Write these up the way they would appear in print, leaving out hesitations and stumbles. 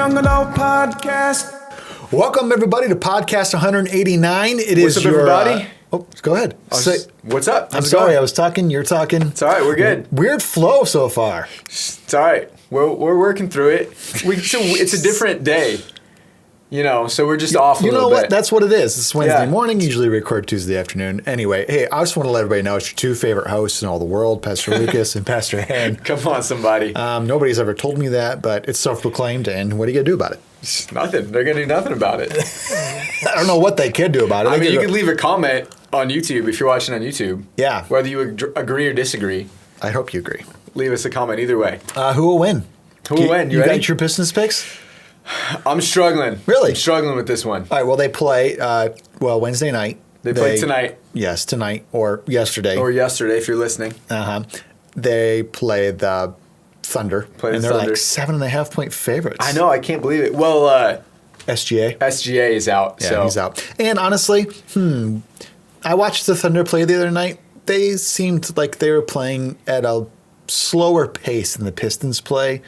Young Adult Podcast. Welcome, everybody, to podcast 189. What's up, everybody? Go ahead. What's up? I'm sorry, I was talking, you're talking. It's all right, we're good. Weird flow so far. It's all right. We're working through it. It's a different day, so we're just off a little bit. You know what? That's what it is. It's Wednesday morning, usually record Tuesday afternoon. Anyway, hey, I just want to let everybody know it's your two favorite hosts in all the world, Pastor Lucas and Pastor Han. Come on, somebody. Nobody's ever told me that, but it's self-proclaimed, and what are you going to do about it? Nothing. They're going to do nothing about it. I don't know what they can do about it. I mean, you could leave a comment on YouTube if you're watching on YouTube. Yeah. Whether you agree or disagree. I hope you agree. Leave us a comment either way. Who will win? Who will win? You got your Pistons picks? I'm struggling. Really? I'm struggling with this one. All right, well, they play, Wednesday night. They play tonight. Yes, tonight or yesterday. Or yesterday if you're listening. Uh-huh. They play the Thunder. And they're like 7.5 point favorites. I know. I can't believe it. Well, SGA. SGA is out. Yeah, so. he's out. And honestly, I watched the Thunder play the other night. They seemed like they were playing at a slower pace than the Pistons play.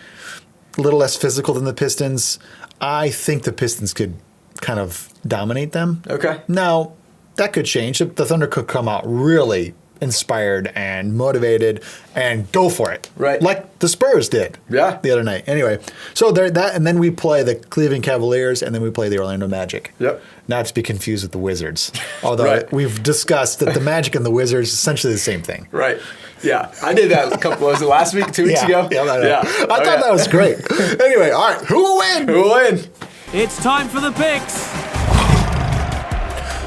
A little less physical than the Pistons. I think the Pistons could kind of dominate them. Okay. Now, that could change. The Thunder could come out really inspired and motivated and go for it. Right. Like the Spurs did. Yeah. The other night. Anyway, so that, and then we play the Cleveland Cavaliers, and then we play the Orlando Magic. Yep. Not to be confused with the Wizards. Although we've discussed that the Magic and the Wizards is essentially the same thing. Right. Yeah. I did that was it last week, 2 weeks ago? Yeah, I thought that was great. Anyway, all right, who will win? Who will win? It's time for the picks.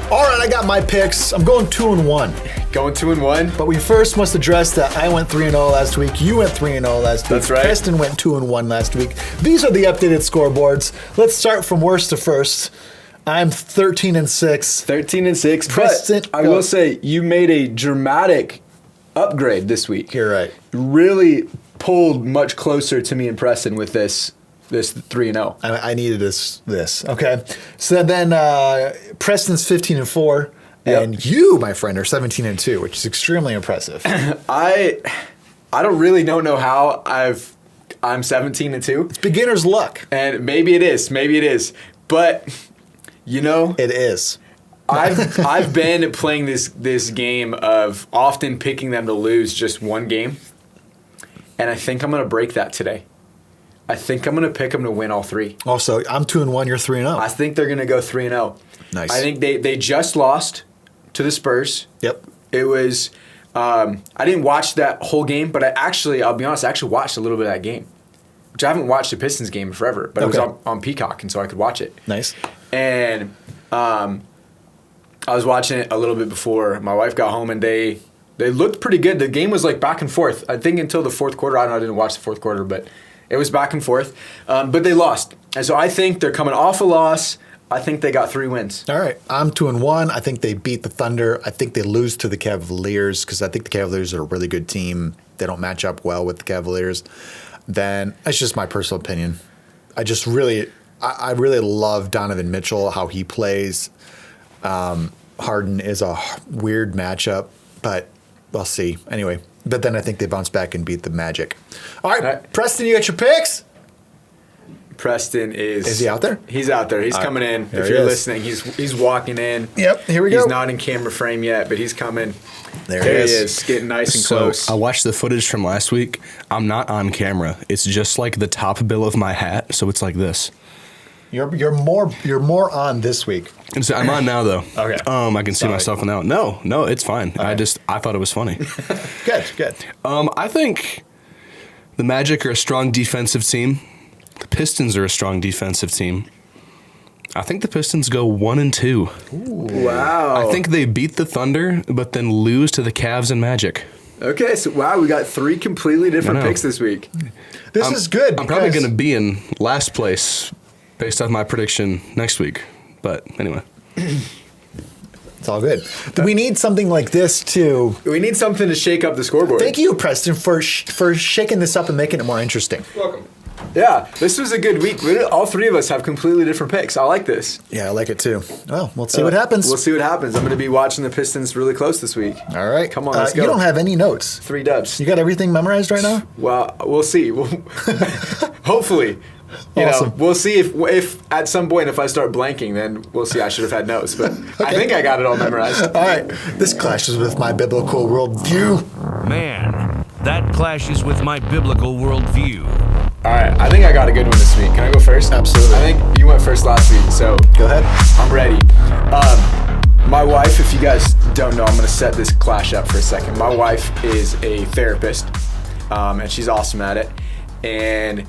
All right, I got my picks. I'm going 2-1. Going 2-1. But we first must address that I went 3-0 last week. You went 3-0 last week. That's right. Preston went 2-1 last week. These are the updated scoreboards. Let's start from worst to first. I'm 13-6. 13-6. Preston, but I will say you made a dramatic upgrade this week. You're right. Really pulled much closer to me and Preston with this 3-0. I needed this. Okay. So then Preston's 15-4. Yep. And you, my friend, are 17-2, which is extremely impressive. I don't really know how I'm 17-2. It's beginner's luck. And maybe it is. But it is. I've been playing this game of often picking them to lose just one game. And I think I'm going to break that today. I think I'm going to pick them to win all three. Also, I'm 2-1, you're 3-0. I think they're going to go 3-0. Nice. I think they just lost to the Spurs. Yep. It was I didn't watch that whole game, but I'll be honest, I actually watched a little bit of that game. Which I haven't watched the Pistons game in forever, but it was on Peacock, and so I could watch it. Nice. And I was watching it a little bit before my wife got home, and they looked pretty good. The game was like back and forth. I think until the fourth quarter. I don't know, I didn't watch the fourth quarter, but it was back and forth. But they lost. And so I think they're coming off a loss. I think they got 3 wins. All right. I'm 2-1. I think they beat the Thunder. I think they lose to the Cavaliers because I think the Cavaliers are a really good team. They don't match up well with the Cavaliers. Then that's just my personal opinion. I really love Donovan Mitchell, how he plays. Harden is a weird matchup, but we'll see. Anyway, but then I think they bounce back and beat the Magic. All right. Preston, you got your picks? Preston is he out there? He's out there. He's coming in. If you're listening, he's walking in. Yep, here we go. He's not in camera frame yet, but he's coming. There he is. Getting nice and close. I watched the footage from last week. I'm not on camera. It's just like the top bill of my hat, so it's like this. You're more on this week. And so I'm on now though. Okay. I can see myself now. No, it's fine. Okay. I thought it was funny. Good. I think the Magic are a strong defensive team. The Pistons are a strong defensive team. I think the Pistons go 1-2. Ooh. Wow. I think they beat the Thunder, but then lose to the Cavs and Magic. Okay, so we got 3 completely different picks this week. This is good. I'm probably going to be in last place based on my prediction next week. But anyway. It's all good. We need something like this too. We need something to shake up the scoreboard. Thank you, Preston, for shaking this up and making it more interesting. Welcome. Yeah, this was a good week. All 3 of us have completely different picks. I like this. Yeah, I like it too. Well, we'll see what happens. We'll see what happens. I'm going to be watching the Pistons really close this week. All right. Come on, let's go. You don't have any notes. 3 dubs. You got everything memorized right now? Well, we'll see. Hopefully. You Awesome. know, we'll see if at some point if I start blanking, then we'll see. I should have had notes, but I think I got it all memorized. All right. This clashes with my biblical worldview. Man, that clashes with my biblical worldview. All right, I think I got a good one this week. Can I go first? Absolutely. I think you went first last week, so Go ahead. I'm ready. My wife, if you guys don't know, I'm going to set this clash up for a second. My wife is a therapist, and she's awesome at it. And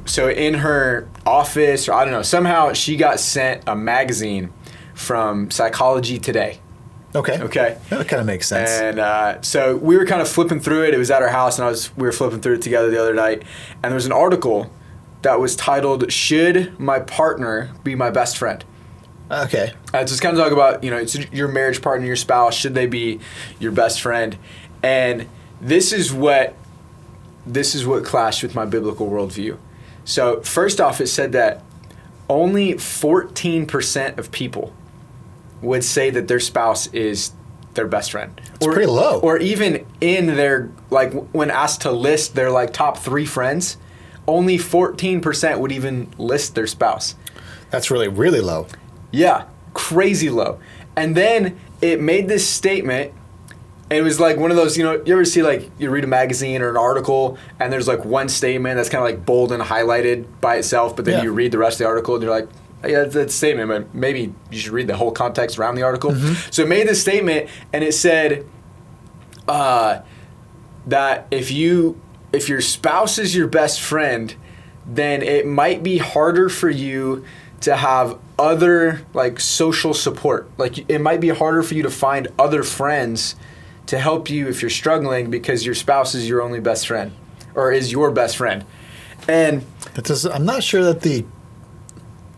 so in her office, or I don't know, somehow she got sent a magazine from Psychology Today. Okay. Okay. That kind of makes sense. And so we were kind of flipping through it. It was at our house, and we were flipping through it together the other night. And there was an article that was titled, "Should My Partner Be My Best Friend?" Okay. Just kind of talk about, it's your marriage partner, your spouse, should they be your best friend? And this is what clashed with my biblical worldview. So first off, it said that only 14% of people would say that their spouse is their best friend. It's pretty low. Or even in their, like, when asked to list their, like, top 3 friends, only 14% would even list their spouse. That's really, really low. Yeah, crazy low. And then it made this statement, and it was like one of those, you ever see, like, you read a magazine or an article, and there's, like, one statement that's kind of, like, bold and highlighted by itself, but then you read the rest of the article, and you're like, yeah, that's a statement, but maybe you should read the whole context around the article. Mm-hmm. So it made this statement, and it said that if your spouse is your best friend, then it might be harder for you to have other, like, social support. Like, it might be harder for you to find other friends to help you if you're struggling because your spouse is your only best friend, or is your best friend. And I'm not sure that the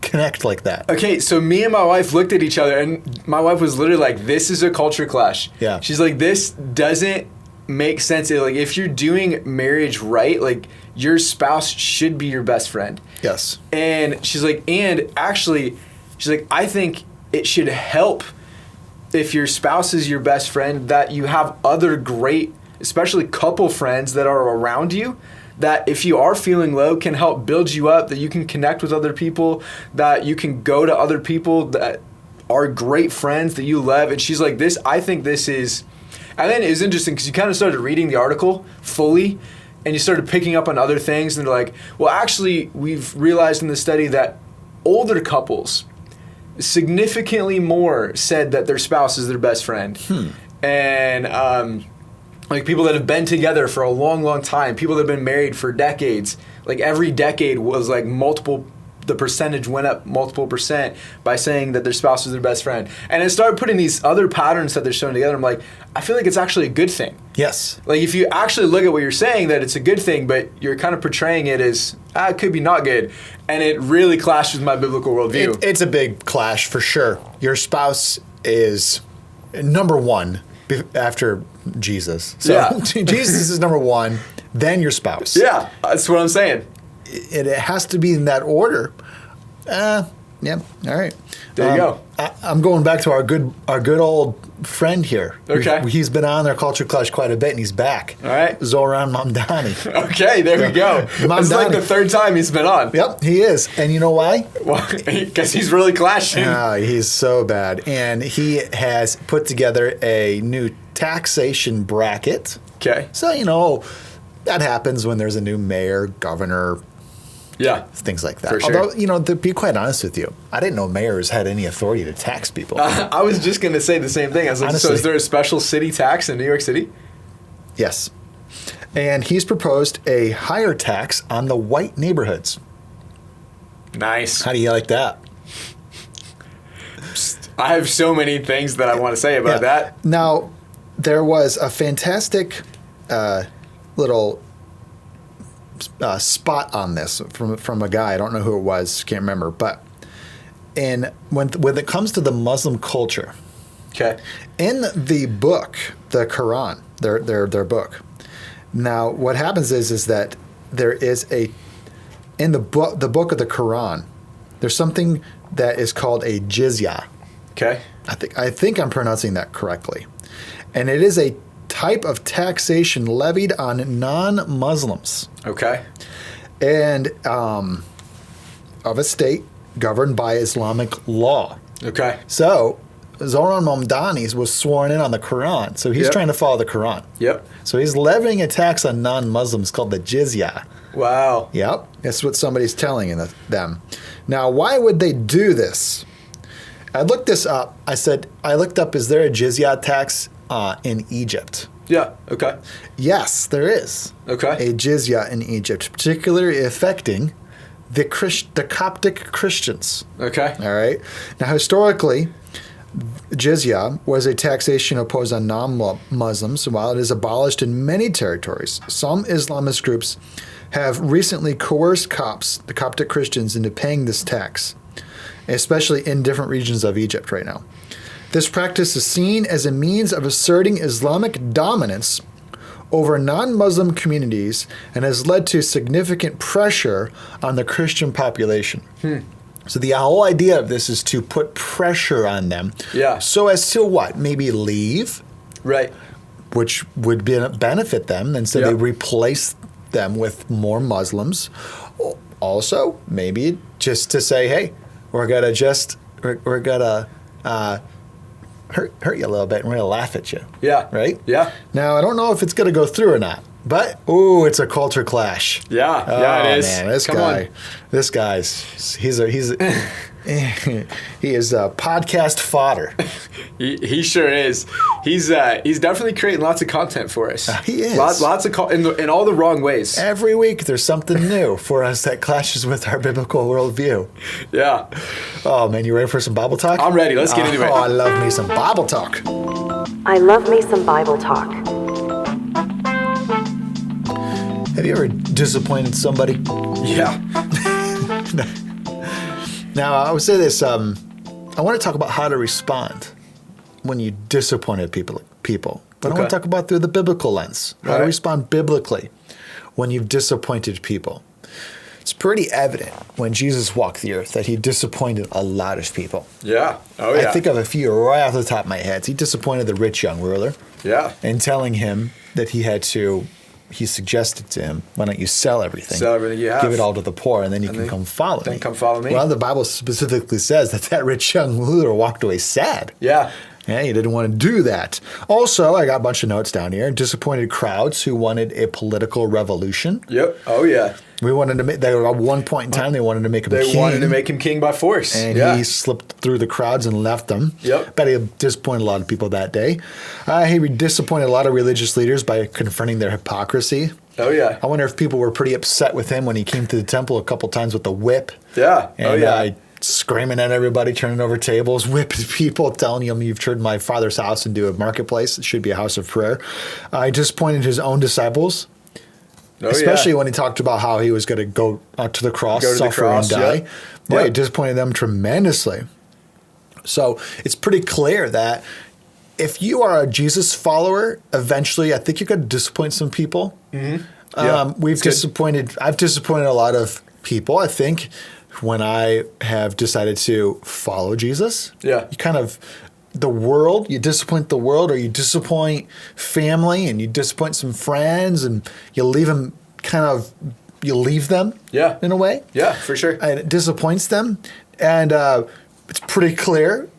connect like that. Okay, so me and my wife looked at each other, and my wife was literally like, this is a culture clash. Yeah. She's like, this doesn't make sense. Like, if you're doing marriage right, like, your spouse should be your best friend. Yes. And she's like, I think it should help if your spouse is your best friend, that you have other great, especially couple friends that are around you, that if you are feeling low can help build you up, that you can connect with other people, that you can go to other people that are great friends that you love. And she's like, I think this is, and then it was interesting because you kind of started reading the article fully, and you started picking up on other things, and they're like, well, actually, we've realized in the study that older couples significantly more said that their spouse is their best friend. And like, people that have been together for a long, long time, people that have been married for decades, like, every decade was like the percentage went up multiple percent by saying that their spouse is their best friend. And it started putting these other patterns that they're showing together. I'm like, I feel like it's actually a good thing. Yes. Like, if you actually look at what you're saying, that it's a good thing, but you're kind of portraying it as, it could be not good. And it really clashes with my biblical worldview. It's a big clash for sure. Your spouse is number one after Jesus. So Yeah. Jesus is number one, then your spouse. Yeah, that's what I'm saying. It has to be in that order. Yeah. All right. There you go. I'm going back to our good old friend here. Okay. He's been on their culture clash quite a bit, and he's back. All right. Zoran Mamdami. Okay, there we go. It's like the third time he's been on. Yep, he is. And you know why? Well, because he's really clashing. He's so bad. And he has put together a new taxation bracket. Okay. So, that happens when there's a new mayor, governor, things like that. For sure. Although, to be quite honest with you, I didn't know mayors had any authority to tax people. I was just going to say the same thing. I was like, Honestly. so is there a special city tax in New York City? Yes. And he's proposed a higher tax on the white neighborhoods. Nice. How do you like that? I have so many things that I want to say about that. Now, there was a fantastic little spot on this from a guy. I don't know who it was, can't remember. But when it comes to the Muslim culture, Okay. in the book, the Quran, their book. Now, what happens is that there is in the book of the Quran, there's something that is called a jizya. Okay. I think I'm pronouncing that correctly, and it is a type of taxation levied on non-Muslims. Okay. And of a state governed by Islamic law. Okay. So Zoran Mamdani was sworn in on the Quran, so he's Yep. trying to follow the Quran. Yep. So he's levying a tax on non-Muslims called the jizya. Wow. Yep, that's what somebody's telling them. Now, why would they do this? I looked this up. I looked up, is there a jizya tax in Egypt? Yeah. Okay. Yes, there is. Okay. A jizya in Egypt, particularly affecting the Coptic Christians. Okay. All right. Now, historically, jizya was a taxation imposed on non-Muslims. While it is abolished in many territories, some Islamist groups have recently coerced the Coptic Christians, into paying this tax, especially in different regions of Egypt right now. This practice is seen as a means of asserting Islamic dominance over non-Muslim communities and has led to significant pressure on the Christian population. So the whole idea of this is to put pressure on them. Yeah. So as to what? Maybe leave, Right. which would benefit them, and so Yeah. they replace them with more Muslims. Also, maybe just to say, hey, we're gonna hurt you a little bit, and we're gonna laugh at you. Yeah. Right? Yeah. Now, I don't know if it's gonna go through or not, but it's a culture clash. Yeah. Oh, Yeah. It is. man, this guy's he is podcast fodder. He sure is. He's definitely creating lots of content for us. He is. Lots of in all the wrong ways. Every week there's something new for us that clashes with our biblical worldview. Yeah. Oh man, you ready for some Bible talk? I'm ready. Let's get into it. Oh, I love me some Bible talk. I love me some Bible talk. Have you ever disappointed somebody? Yeah. Now, I would say this. I want to talk about how to respond when you disappointed people. But I want Okay. to talk about through the biblical lens. How All to right. respond biblically when you've disappointed people. It's pretty evident when Jesus walked the earth that he disappointed a lot of people. Yeah. Oh yeah. I think of a few right off the top of my head. He disappointed the rich young ruler Yeah. in telling him that he suggested to him, why don't you sell everything? Sell everything you have. Give it all to the poor, and then you can then- come follow me. then come follow me. Well, the Bible specifically says that rich young ruler walked away sad. Yeah. Yeah, he didn't want to do that. Also, I got a bunch of notes down here. Disappointed crowds who wanted a political revolution. Yep. Oh yeah. We wanted to make, at one point in time, they wanted to make him They king. wanted to make him king by force. And yeah. he slipped through the crowds and left them. Yep. Bet he disappointed a lot of people that day. He disappointed a lot of religious leaders by confronting their hypocrisy. Oh yeah. I wonder if people were pretty upset with him when he came to the temple a couple times with a whip. Yeah. And, Oh yeah. screaming at everybody, turning over tables, whipping people, telling them, you've turned my father's house into a marketplace. It should be a house of prayer. He disappointed his own disciples. Oh, Especially yeah. when he talked about how he was going to go out to the cross, Go to the suffer cross, and die. yeah. Boy, Yeah. it disappointed them tremendously. So it's pretty clear that if you are a Jesus follower, eventually I think you're going to disappoint some people. Mm-hmm. Yeah, I've disappointed a lot of people, I think, when I have decided to follow Jesus. Yeah. You kind of, you disappoint the world, or you disappoint family, and you disappoint some friends, and you leave them Yeah. in a way. Yeah, for sure. And it disappoints them. And it's pretty clear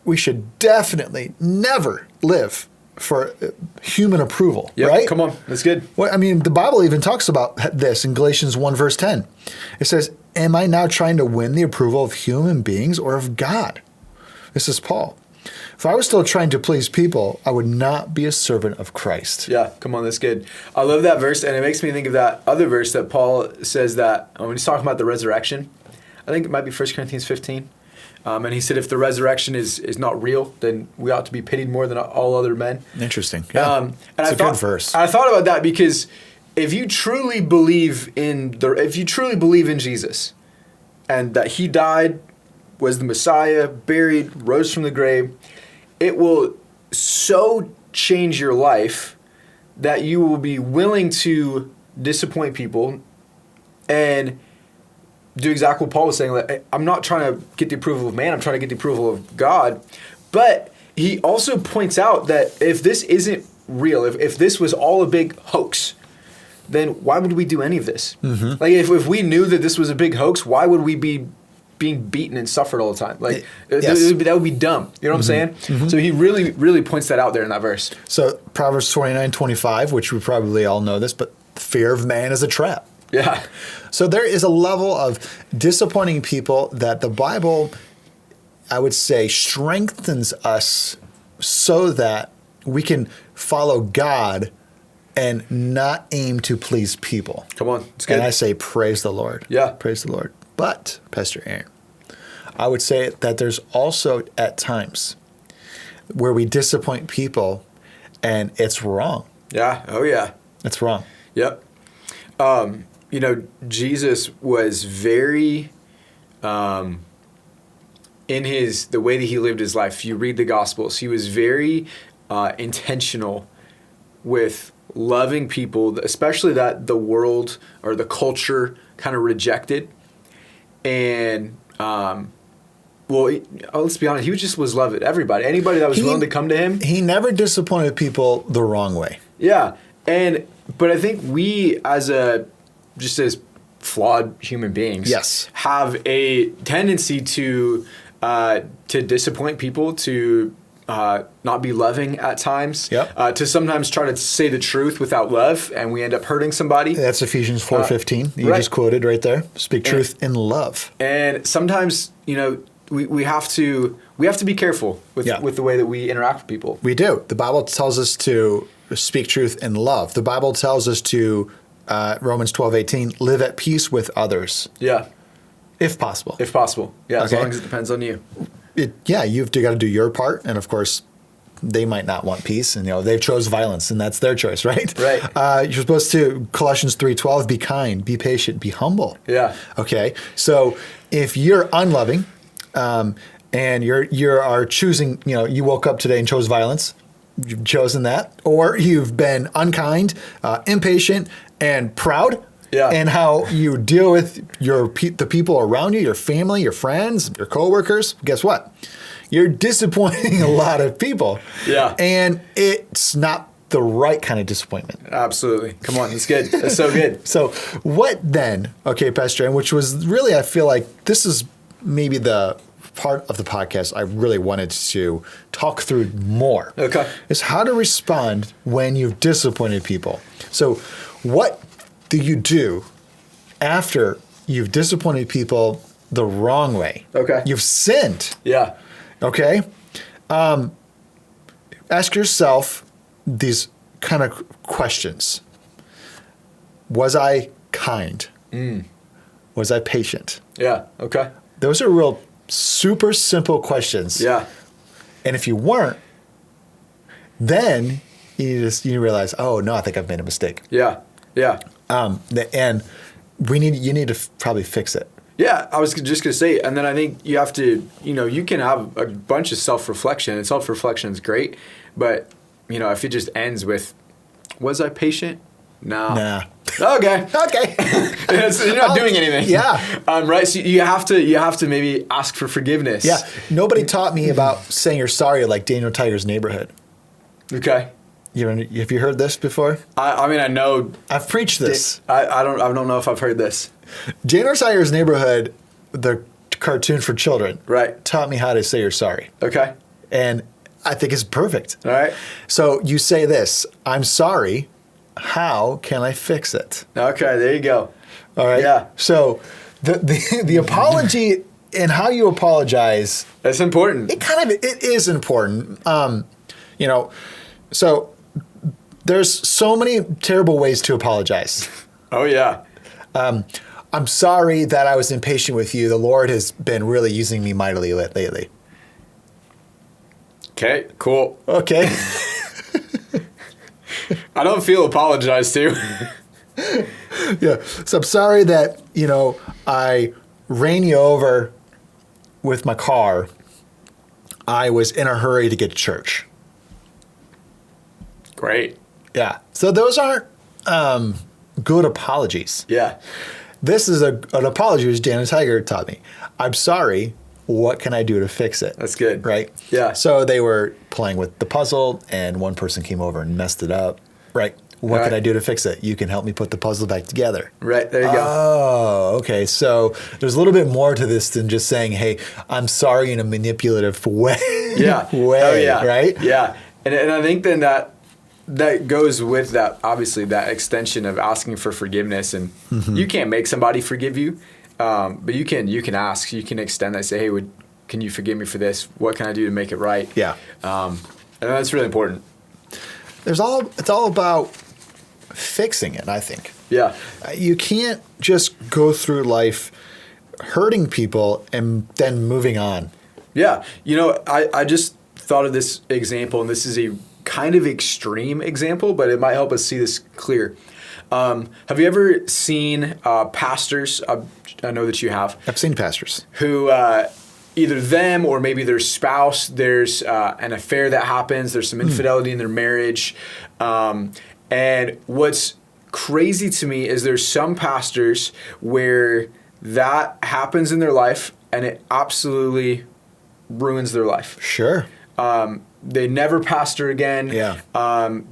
we should definitely never live for human approval, Yep. right? Come on. That's good. Well, I mean, the Bible even talks about this in Galatians 1, verse 10. It says, am I now trying to win the approval of human beings or of God? This is Paul. If I was still trying to please people, I would not be a servant of Christ. Yeah, come on, that's good. I love that verse, and it makes me think of that other verse that Paul says that when he's talking about the resurrection. I think it might be 1 Corinthians 15. And he said, if the resurrection is not real, then we ought to be pitied more than all other men. Interesting. Yeah. And it's I a thought, good verse. I thought about that because if you truly believe in Jesus, and that he died, was the Messiah, buried, rose from the grave, it will so change your life that you will be willing to disappoint people and do exactly what Paul was saying. Like, I'm not trying to get the approval of man, I'm trying to get the approval of God. But he also points out that if this isn't real, if this was all a big hoax, then why would we do any of this? Like if we knew that this was a big hoax, why would we be being beaten and suffered all the time? Like that would be dumb. You know what I'm saying? So he really, really points that out there in that verse. So Proverbs 29:25, which we probably all know this, but fear of man is a trap. Yeah. So there is a level of disappointing people that the Bible, I would say, strengthens us so that we can follow God and not aim to please people. Come on. It's good. And I say, praise the Lord. Yeah. Praise the Lord. But, Pastor Aaron, I would say that there's also at times where we disappoint people and it's wrong. Yeah. Oh, yeah. It's wrong. Yep. You know, Jesus was very, in the way that he lived his life. You read the Gospels, he was very intentional with loving people, especially that the world or the culture kind of rejected. And, let's be honest, he was loved. Everybody, anybody that was willing to come to him. He never disappointed people the wrong way. Yeah. But I think we as flawed human beings Yes. have a tendency to disappoint people, to not be loving at times, to sometimes try to say the truth without love, and we end up hurting somebody. That's Ephesians 4:15. You right. just quoted right there. Speak truth in love. And sometimes, you know, we have to be careful with the way that we interact with people. We do. The Bible tells us to speak truth in love. The Bible tells us to, Romans 12:18, live at peace with others. Yeah. If possible. If possible. Yeah, as Okay. long as it depends on you. You've got to do your part. And of course, they might not want peace. And, they've chose violence and that's their choice, right? Right. You're supposed to, Colossians 3:12, be kind, be patient, be humble. Yeah. Okay. So if you're unloving, and you are choosing, you woke up today and chose violence, you've chosen that, or you've been unkind, impatient, and proud. Yeah. And how you deal with the people around you, your family, your friends, your coworkers. Guess what? You're disappointing a lot of people. Yeah. And it's not the right kind of disappointment. Absolutely. Come on, that's good. That's so good. So what then? Okay, Pastor, and which was really, I feel like this is maybe the part of the podcast I really wanted to talk through more. Okay. Is how to respond when you've disappointed people. So what do you do after you've disappointed people the wrong way? Okay. You've sinned. Yeah. Okay. Ask yourself these kind of questions. Was I kind? Was I patient? Yeah. Okay. Those are real super simple questions. Yeah. And if you weren't, then you realize, oh no, I think I've made a mistake. Yeah. Yeah. And you need to probably fix it. Yeah, I was just going to say, and then I think you have to, you can have a bunch of self-reflection, and self-reflection is great, but, if it just ends with, was I patient? No. Nah. Okay. Okay. You're not doing anything. Yeah. Right. So you have to maybe ask for forgiveness. Yeah. Nobody taught me about saying you're sorry like Daniel Tiger's Neighborhood. Okay. Have you heard this before? I mean, I know. I've preached this. I don't know if I've heard this. Daniel Tiger's Neighborhood, the cartoon for children, right, taught me how to say you're sorry. Okay. And I think it's perfect. All right. So you say this, I'm sorry. How can I fix it? Okay, there you go. All right. Yeah. So the apology and how you apologize. That's important. It is important. So there's so many terrible ways to apologize. Oh yeah. I'm sorry that I was impatient with you. The Lord has been really using me mightily lately. Okay, cool. Okay. I don't feel apologized to. Yeah. So I'm sorry that, I ran you over with my car. I was in a hurry to get to church. Great. Yeah. So those aren't good apologies. Yeah. This is an apology which Dan and Tiger taught me. I'm sorry. What can I do to fix it? That's good. Right? Yeah. So they were playing with the puzzle and one person came over and messed it up. Right. What All can right. I do to fix it? You can help me put the puzzle back together. Right, there you go. Oh, okay. So there's a little bit more to this than just saying, hey, I'm sorry in a manipulative way. Yeah. way, Oh, yeah. right? Yeah. And I think then that goes with that, obviously, that extension of asking for forgiveness. And you can't make somebody forgive you, but you can ask. You can extend that. Say, hey, can you forgive me for this? What can I do to make it right? Yeah. And that's really important. It's all about fixing it, I think. Yeah. You can't just go through life hurting people and then moving on. Yeah. I just thought of this example, and this is a kind of extreme example, but it might help us see this clear. Have you ever seen pastors? I know that you have. I've seen pastors. Who either them or maybe their spouse, there's an affair that happens, there's some infidelity in their marriage. And what's crazy to me is there's some pastors where that happens in their life and it absolutely ruins their life. Sure. They never pastor again. Yeah.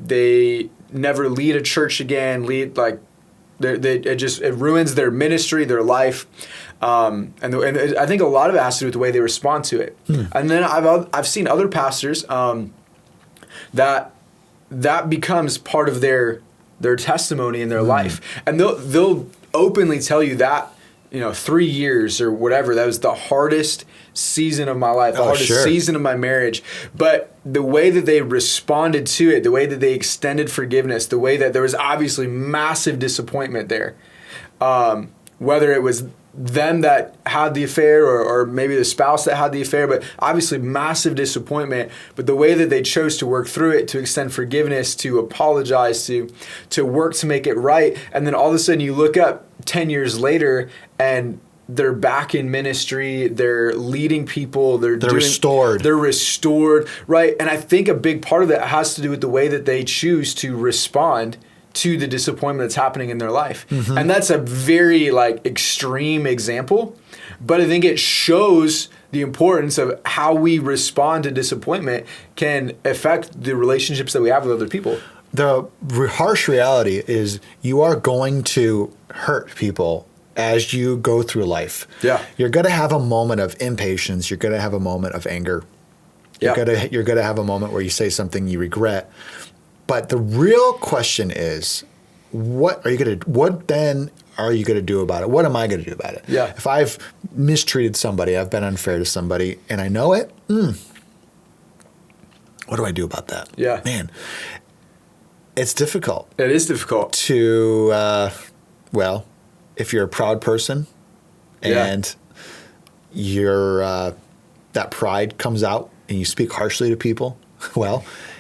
They never lead a church again. It ruins their ministry, their life, and I think a lot of it has to do with the way they respond to it. And then I've seen other pastors that becomes part of their testimony in their life, and they'll openly tell you that 3 years or whatever, that was the hardest season of my life, the hardest season of my marriage. But the way that they responded to it, the way that they extended forgiveness, the way that there was obviously massive disappointment there, whether it was them that had the affair or maybe the spouse that had the affair, but obviously massive disappointment. But the way that they chose to work through it, to extend forgiveness, to apologize, to work to make it right. And then all of a sudden you look up 10 years later and they're back in ministry, they're leading people, they're restored. They're restored, right? And I think a big part of that has to do with the way that they choose to respond to the disappointment that's happening in their life. And that's a very extreme example, but I think it shows the importance of how we respond to disappointment can affect the relationships that we have with other people. The harsh reality is you are going to hurt people as you go through life. Yeah. You're going to have a moment of impatience. You're going to have a moment of anger. Yeah. You're going to have a moment where you say something you regret. But the real question is, what then are you going to do about it? What am I going to do about it? Yeah. If I've mistreated somebody, I've been unfair to somebody, and I know it, what do I do about that? Yeah. Man, it's difficult. It is difficult. To, if you're a proud person and that pride comes out and you speak harshly to people,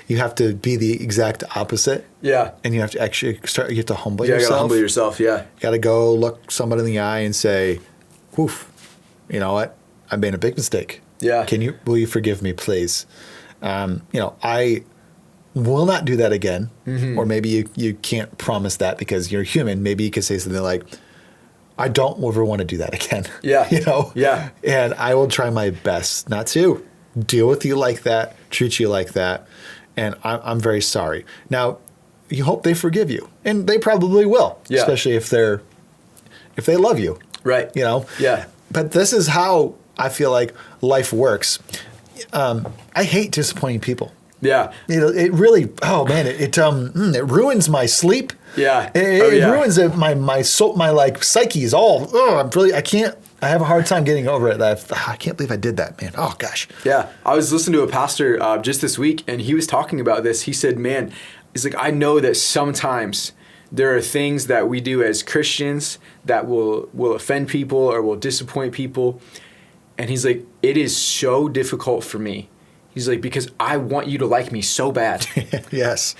you have to be the exact opposite. Yeah. And you have to actually you have to humble You yourself. gotta humble yourself, yeah. You got to go look somebody in the eye and say, "Woof, you know what? I made a big mistake. Yeah. Will you forgive me, please? I will not do that again." Or maybe you can't promise that because you're human. Maybe you could say something like, "I don't ever want to do that again." Yeah. Yeah. And I will try my best not to deal with you like that, treat you like that. And I'm very sorry. Now, you hope they forgive you, and they probably will, especially if they love you, Right. Yeah. But this is how I feel like life works. I hate disappointing people. Yeah. It really. Oh man, it ruins my sleep. Yeah. It ruins my soul. My psyche is all. I have a hard time getting over it. I can't believe I did that, man. Oh gosh. Yeah. I was listening to a pastor just this week, and he was talking about this. He said, man, he's like, I know that sometimes there are things that we do as Christians that will offend people or will disappoint people. And he's like, it is so difficult for me. He's like, because I want you to like me so bad. Yes.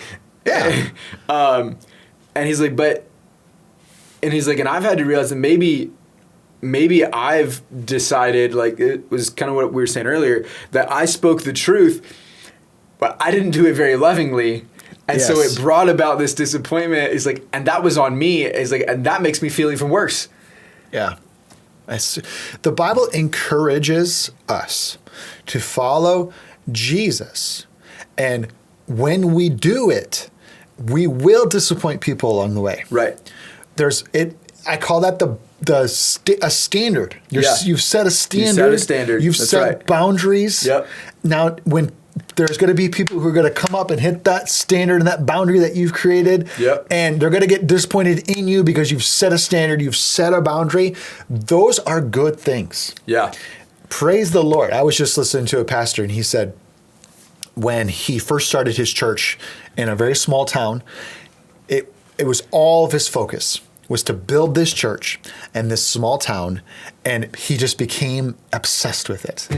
Yeah. And he's like, and I've had to realize that maybe I've decided, it was kind of what we were saying earlier, that I spoke the truth, but I didn't do it very lovingly. And so it brought about this disappointment. It's like, and that was on me. It's like, and that makes me feel even worse. Yeah. The Bible encourages us to follow Jesus. And when we do it, we will disappoint people along the way. Right. I call that a standard. You've set a standard. You set a standard. You've That's set right. boundaries. Yep. Now, when there's going to be people who are going to come up and hit that standard and that boundary that you've created, Yep. and they're going to get disappointed in you because you've set a standard, you've set a boundary. Those are good things. Yeah. Praise the Lord. I was just listening to a pastor, and he said when he first started his church in a very small town, it was all of his focus was to build this church in this small town, and he just became obsessed with it.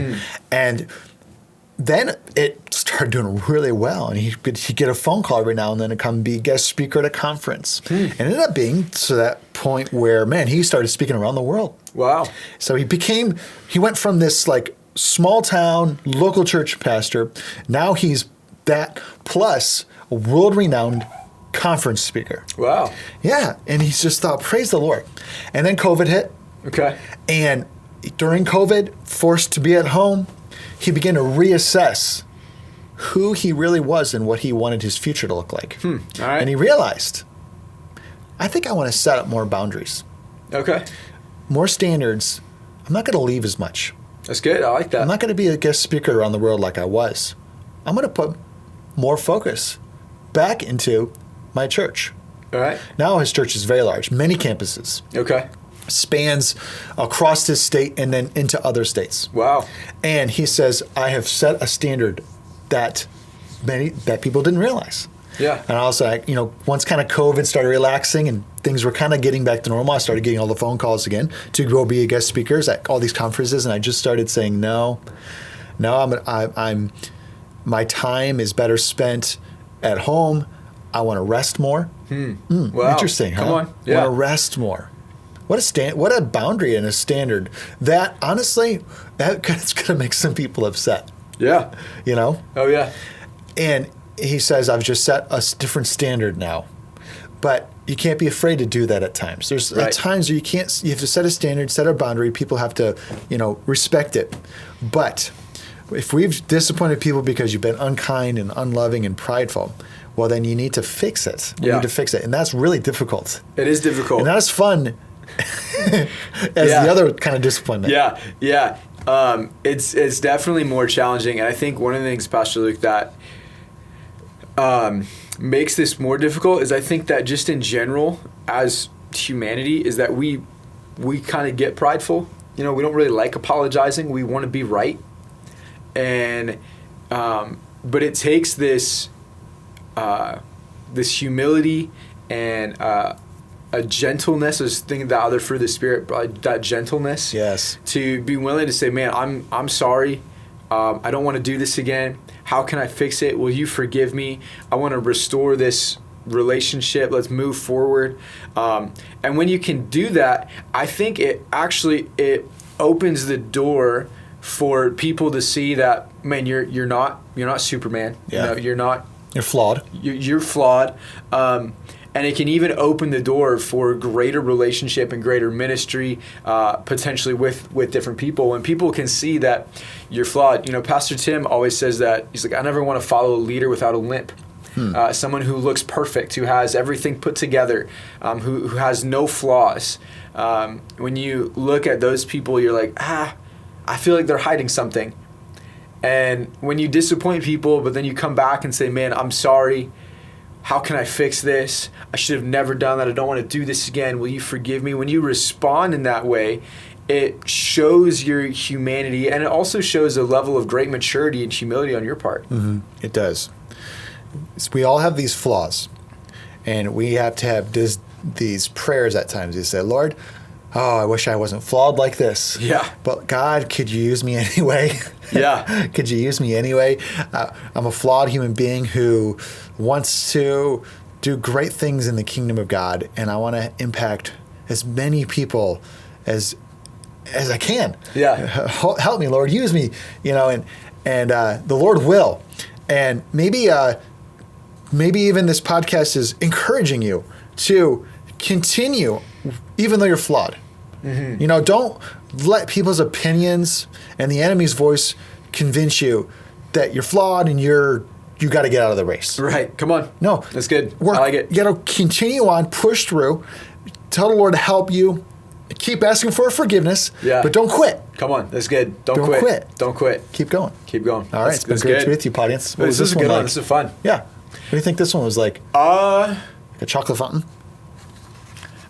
And then it started doing really well, and he'd get a phone call every now and then to come be guest speaker at a conference. And it ended up being to that point where, man, he started speaking around the world. Wow. So he went from this like small town local church pastor. Now he's that plus a world-renowned conference speaker. Wow. Yeah, and he's just thought, praise the Lord. And then COVID hit. Okay. And during COVID, forced to be at home, he began to reassess who he really was and what he wanted his future to look like. All right. And he realized, I think I want to set up more boundaries, Okay. more standards. I'm not going to leave as much. That's good. I like that. I'm not going to be a guest speaker around the world like I was. I'm going to put more focus back into my church. All right. Now his church is very large, many campuses, Okay. spans across his state and then into other states. Wow. And he says, I have set a standard that people didn't realize. Yeah. And also, once kind of COVID started relaxing and things were kind of getting back to normal, I started getting all the phone calls again to go be a guest speaker at all these conferences, and I just started saying no. My time is better spent at home. I want to rest more. Wow. Interesting, huh? Come on. Yeah. Want to rest more. What a boundary and a standard that honestly that's going to make some people upset. Yeah. Oh, yeah. And he says, I've just set a different standard now. But you can't be afraid to do that at times. There's Right. at times where you have to set a standard, set a boundary. People have to, respect it. But if we've disappointed people because you've been unkind and unloving and prideful, well, then you need to fix it. You Yeah. need to fix it. And that's really difficult. It is difficult. And not as fun as Yeah. the other kind of disappointment. Yeah. It's definitely more challenging. And I think one of the things, Pastor Luke, that makes this more difficult is I think that just in general, as humanity, is that we kind of get prideful. We don't really like apologizing. We want to be right. And but it takes this humility and a gentleness. I was thinking the other fruit of the Spirit, that gentleness. Yes. To be willing to say, man, I'm sorry. I don't want to do this again. How can I fix it? Will you forgive me? I want to restore this relationship. Let's move forward. And when you can do that, I think it opens the door for people to see that, man, you're not Superman. Yeah. You're flawed. You're flawed. And it can even open the door for greater relationship and greater ministry, potentially with different people. When people can see that you're flawed. Pastor Tim always says that. He's like, I never want to follow a leader without a limp. Someone who looks perfect, who has everything put together, who has no flaws. When you look at those people, you're like, I feel like they're hiding something. And when you disappoint people, but then you come back and say, man, I'm sorry. How can I fix this? I should have never done that. I don't want to do this again. Will you forgive me? When you respond in that way, it shows your humanity, and it also shows a level of great maturity and humility on your part. Mm-hmm. It does. We all have these flaws, and we have to have these prayers at times. You say, Lord, I wish I wasn't flawed like this. Yeah. But God, could you use me anyway? Yeah. Could you use me anyway? I'm a flawed human being who wants to do great things in the kingdom of God, and I want to impact as many people as I can. Yeah. Help me, Lord. Use me. And the Lord will. And maybe even this podcast is encouraging you to continue, even though you're flawed. Mm-hmm. Don't let people's opinions and the enemy's voice convince you that you're flawed and you're you got to get out of the race. Right. Come on. No. That's good. Work. I like it. You got to continue on, push through, tell the Lord to help you, keep asking for forgiveness, but don't quit. Come on. That's good. Don't Don't quit. Don't quit. Keep going. Keep going. All right. It's been great to be with you, audience. What was This is a one good like? one. This is fun. Yeah. What do you think this one was like? Uh, A chocolate fountain?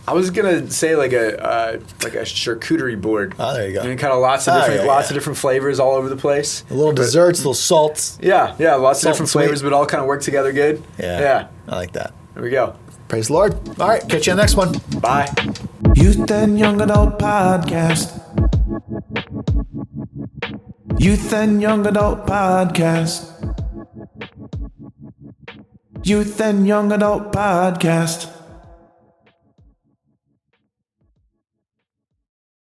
I was gonna say like a charcuterie board. Oh, there you go. And kind of lots of different flavors all over the place. A little desserts, little salts. Yeah, lots Salt of different and sweet. flavors, but all kind of work together good. Yeah. I like that. There we go. Praise the Lord. All right. Catch you on the next one. Bye. Youth and Young Adult Podcast. Youth and Young Adult Podcast. Youth and Young Adult Podcast.